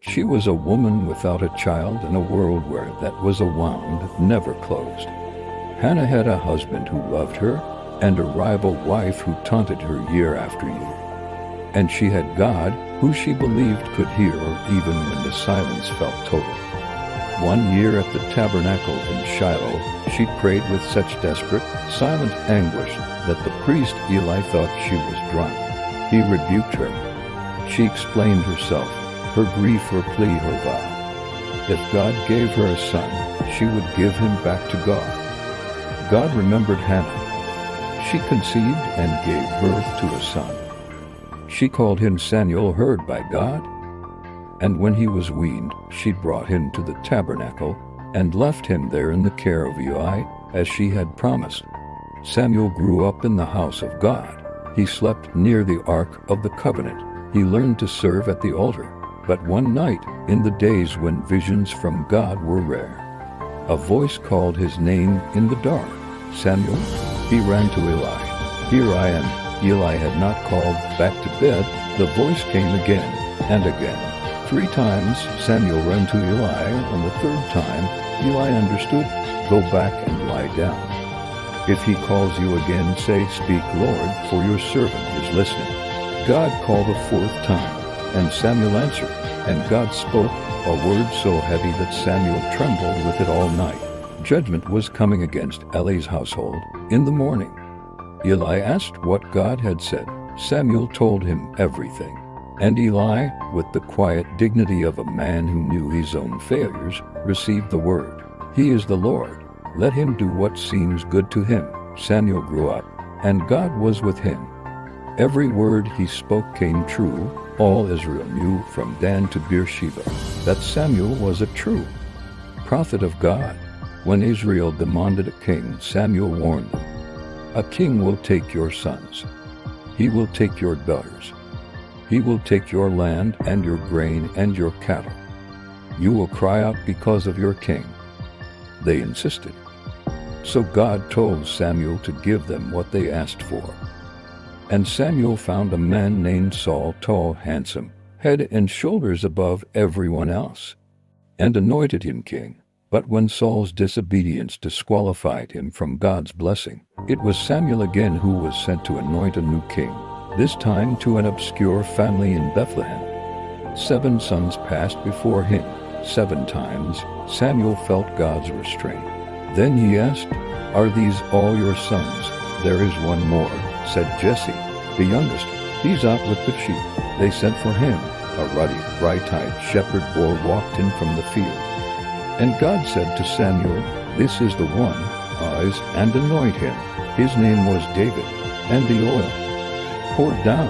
She was a woman without a child in a world where that was a wound never closed. Hannah had a husband who loved her and a rival wife who taunted her year after year. And she had God, who she believed could hear her even when the silence felt total. One year at the tabernacle in Shiloh, she prayed with such desperate, silent anguish that the priest Eli thought she was drunk. He rebuked her. She explained herself, her grief, her plea, her vow. If God gave her a son, she would give him back to God. God remembered Hannah. She conceived and gave birth to a son. She called him Samuel, heard by God. And when he was weaned, she brought him to the tabernacle and left him there in the care of Eli, as she had promised. Samuel grew up in the house of God. He slept near the ark of the covenant. He learned to serve at the altar. But one night, in the days when visions from God were rare, a voice called his name in the dark. Samuel. He ran to Eli. Here I am. Eli had not called back to bed. The voice came again and again. 3 times Samuel ran to Eli. On the 3rd time, Eli understood. Go back and lie down. If he calls you again, say, Speak, Lord, for your servant is listening. God called a 4th time, and Samuel answered, and God spoke a word so heavy that Samuel trembled with it all night. Judgment was coming against Eli's household. In the morning, Eli asked what God had said. Samuel told him everything. And Eli, with the quiet dignity of a man who knew his own failures, received the word. He is the Lord. Let him do what seems good to him. Samuel grew up, and God was with him. Every word he spoke came true. All Israel knew from Dan to Beersheba that Samuel was a true prophet of God. When Israel demanded a king, Samuel warned them. A king will take your sons. He will take your daughters. He will take your land and your grain and your cattle. You will cry out because of your king. They insisted. So God told Samuel to give them what they asked for. And Samuel found a man named Saul, tall, handsome, head and shoulders above everyone else, and anointed him king. But when Saul's disobedience disqualified him from God's blessing, it was Samuel again who was sent to anoint a new king, this time to an obscure family in Bethlehem. 7 sons passed before him. 7 times Samuel felt God's restraint. Then he asked, Are these all your sons? There is one more, said Jesse, the youngest. He's out with the sheep. They sent for him. A ruddy, bright-eyed shepherd boy walked in from the field. And God said to Samuel, This is the one. Arise and anoint him. His name was David. And the oil poured down